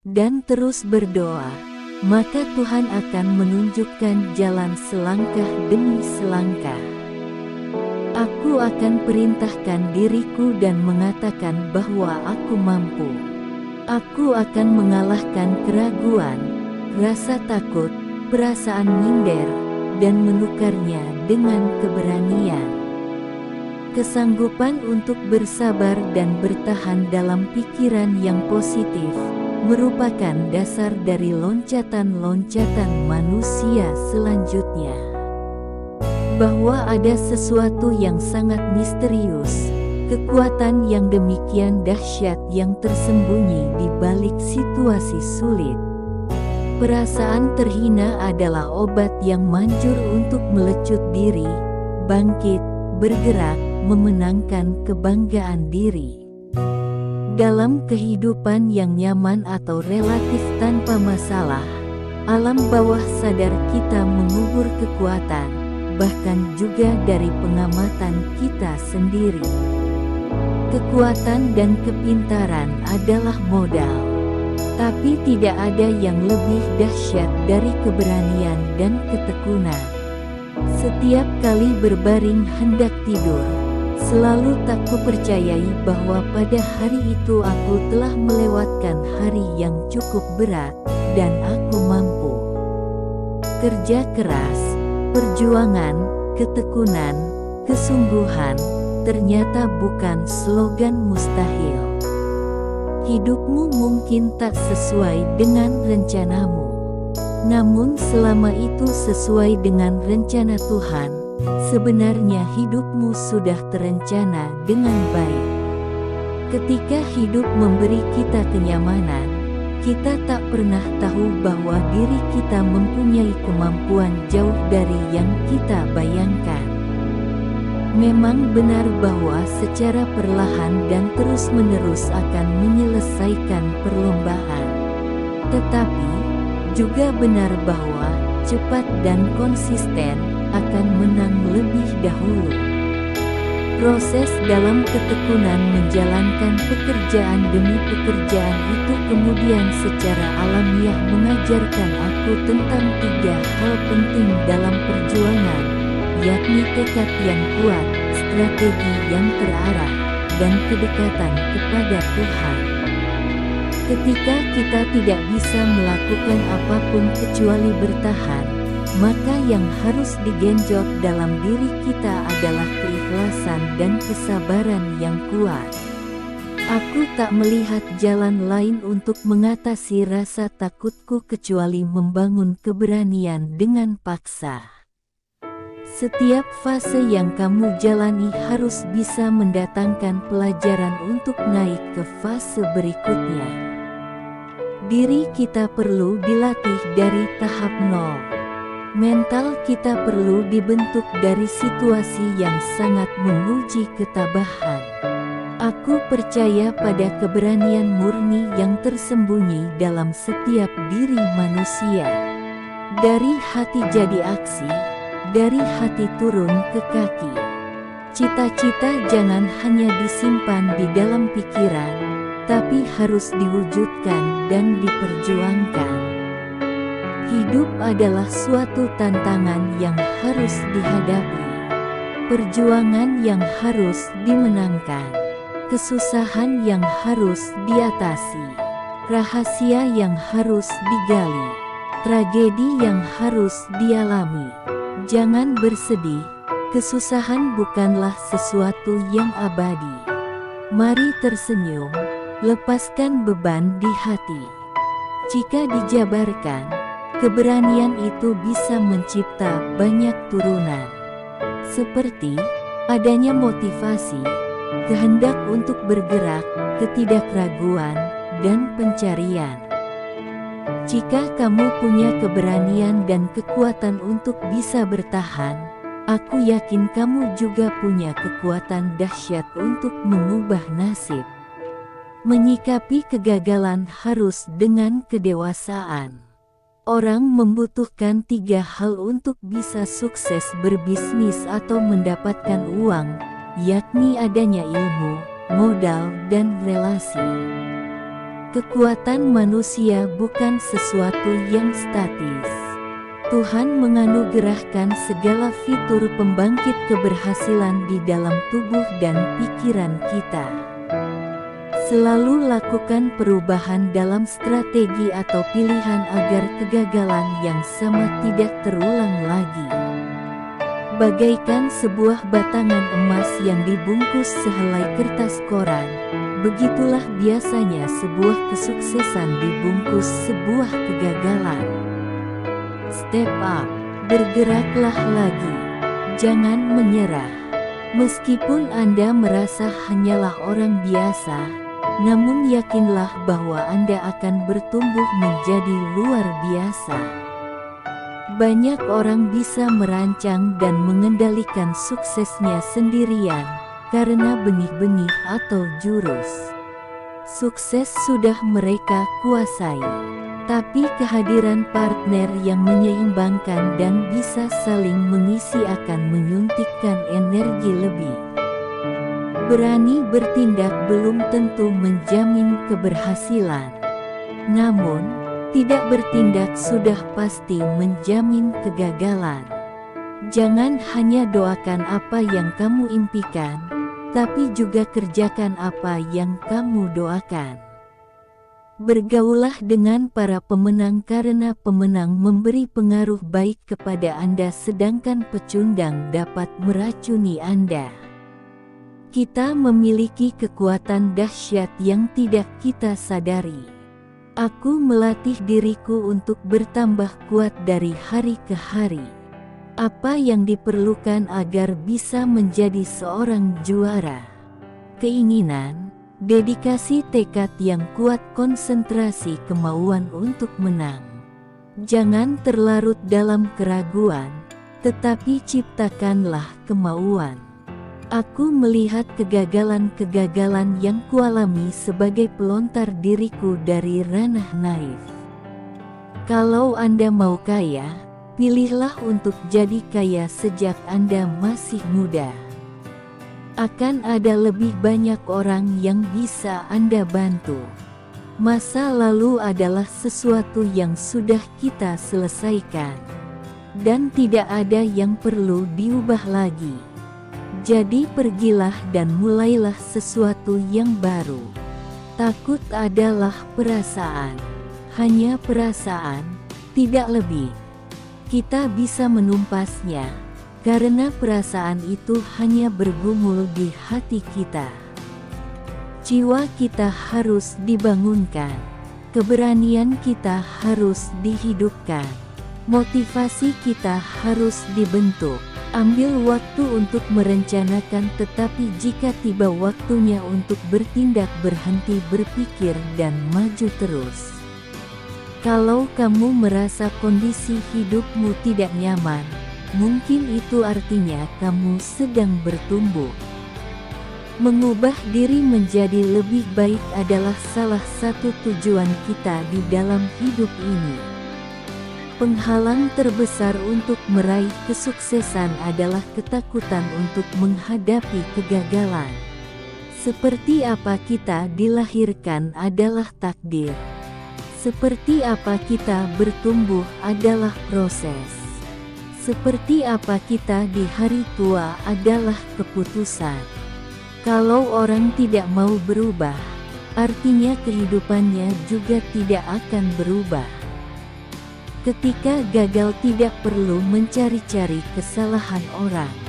dan terus berdoa, maka Tuhan akan menunjukkan jalan selangkah demi selangkah. Aku akan perintahkan diriku dan mengatakan bahwa aku mampu. Aku akan mengalahkan keraguan, rasa takut, perasaan minder, dan menukarnya dengan keberanian. Kesanggupan untuk bersabar dan bertahan dalam pikiran yang positif merupakan dasar dari loncatan-loncatan manusia selanjutnya. Bahwa ada sesuatu yang sangat misterius, kekuatan yang demikian dahsyat yang tersembunyi di balik situasi sulit. Perasaan terhina adalah obat yang manjur untuk melecut diri, bangkit, bergerak, memenangkan kebanggaan diri. Dalam kehidupan yang nyaman atau relatif tanpa masalah, alam bawah sadar kita mengubur kekuatan, bahkan juga dari pengamatan kita sendiri. Kekuatan dan kepintaran adalah modal, tapi tidak ada yang lebih dahsyat dari keberanian dan ketekunan. Setiap kali berbaring hendak tidur, selalu tak kupercayai bahwa pada hari itu aku telah melewatkan hari yang cukup berat, dan aku mampu. Kerja keras, perjuangan, ketekunan, kesungguhan, ternyata bukan slogan mustahil. Hidupmu mungkin tak sesuai dengan rencanamu, namun selama itu sesuai dengan rencana Tuhan, sebenarnya hidupmu sudah terencana dengan baik. Ketika hidup memberi kita kenyamanan, kita tak pernah tahu bahwa diri kita mempunyai kemampuan jauh dari yang kita bayangkan. Memang benar bahwa secara perlahan dan terus-menerus akan menyelesaikan perlombaan. Tetapi, juga benar bahwa cepat dan konsisten akan menang lebih dahulu. Proses dalam ketekunan menjalankan pekerjaan demi pekerjaan itu kemudian secara alamiah mengajarkan aku tentang 3 hal penting dalam perjuangan, yakni tekad yang kuat, strategi yang terarah, dan kedekatan kepada Tuhan. Ketika kita tidak bisa melakukan apapun kecuali bertahan, maka yang harus digenjot dalam diri kita adalah keikhlasan dan kesabaran yang kuat. Aku tak melihat jalan lain untuk mengatasi rasa takutku kecuali membangun keberanian dengan paksa. Setiap fase yang kamu jalani harus bisa mendatangkan pelajaran untuk naik ke fase berikutnya. Diri kita perlu dilatih dari tahap nol. Mental kita perlu dibentuk dari situasi yang sangat menguji ketabahan. Aku percaya pada keberanian murni yang tersembunyi dalam setiap diri manusia. Dari hati jadi aksi, dari hati turun ke kaki. Cita-cita jangan hanya disimpan di dalam pikiran, tapi harus diwujudkan dan diperjuangkan. Hidup adalah suatu tantangan yang harus dihadapi, perjuangan yang harus dimenangkan, kesusahan yang harus diatasi, rahasia yang harus digali, tragedi yang harus dialami. Jangan bersedih, kesusahan bukanlah sesuatu yang abadi. Mari tersenyum, lepaskan beban di hati. Jika dijabarkan, keberanian itu bisa mencipta banyak turunan. Seperti adanya motivasi, kehendak untuk bergerak, ketidakraguan, dan pencarian. Jika kamu punya keberanian dan kekuatan untuk bisa bertahan, aku yakin kamu juga punya kekuatan dahsyat untuk mengubah nasib. Menyikapi kegagalan harus dengan kedewasaan. Orang membutuhkan 3 hal untuk bisa sukses berbisnis atau mendapatkan uang, yakni adanya ilmu, modal, dan relasi. Kekuatan manusia bukan sesuatu yang statis. Tuhan menganugerahkan segala fitur pembangkit keberhasilan di dalam tubuh dan pikiran kita. Selalu lakukan perubahan dalam strategi atau pilihan agar kegagalan yang sama tidak terulang lagi. Bagaikan sebuah batangan emas yang dibungkus sehelai kertas koran, begitulah biasanya sebuah kesuksesan dibungkus sebuah kegagalan. Step up, bergeraklah lagi, jangan menyerah. Meskipun Anda merasa hanyalah orang biasa, namun yakinlah bahwa Anda akan bertumbuh menjadi luar biasa. Banyak orang bisa merancang dan mengendalikan suksesnya sendirian, karena benih-benih atau jurus sukses sudah mereka kuasai. Tapi kehadiran partner yang menyeimbangkan dan bisa saling mengisi akan menyuntikkan energi lebih. Berani bertindak belum tentu menjamin keberhasilan. Namun, tidak bertindak sudah pasti menjamin kegagalan. Jangan hanya doakan apa yang kamu impikan, tapi juga kerjakan apa yang kamu doakan. Bergaulah dengan para pemenang karena pemenang memberi pengaruh baik kepada Anda sedangkan pecundang dapat meracuni Anda. Kita memiliki kekuatan dahsyat yang tidak kita sadari. Aku melatih diriku untuk bertambah kuat dari hari ke hari. Apa yang diperlukan agar bisa menjadi seorang juara? Keinginan, dedikasi, tekad yang kuat, konsentrasi, kemauan untuk menang. Jangan terlarut dalam keraguan, tetapi ciptakanlah kemauan. Aku melihat kegagalan-kegagalan yang kualami sebagai pelontar diriku dari ranah naif. Kalau Anda mau kaya, pilihlah untuk jadi kaya sejak Anda masih muda. Akan ada lebih banyak orang yang bisa Anda bantu. Masa lalu adalah sesuatu yang sudah kita selesaikan, dan tidak ada yang perlu diubah lagi. Jadi pergilah dan mulailah sesuatu yang baru. Takut adalah perasaan, hanya perasaan, tidak lebih. Kita bisa menumpasnya, karena perasaan itu hanya bergumul di hati kita. Jiwa kita harus dibangunkan, keberanian kita harus dihidupkan, motivasi kita harus dibentuk. Ambil waktu untuk merencanakan, tetapi jika tiba waktunya untuk bertindak, berhenti berpikir dan maju terus. Kalau kamu merasa kondisi hidupmu tidak nyaman, mungkin itu artinya kamu sedang bertumbuh. Mengubah diri menjadi lebih baik adalah salah satu tujuan kita di dalam hidup ini. Penghalang terbesar untuk meraih kesuksesan adalah ketakutan untuk menghadapi kegagalan. Seperti apa kita dilahirkan adalah takdir. Seperti apa kita bertumbuh adalah proses. Seperti apa kita di hari tua adalah keputusan. Kalau orang tidak mau berubah, artinya kehidupannya juga tidak akan berubah. Ketika gagal tidak perlu mencari-cari kesalahan orang.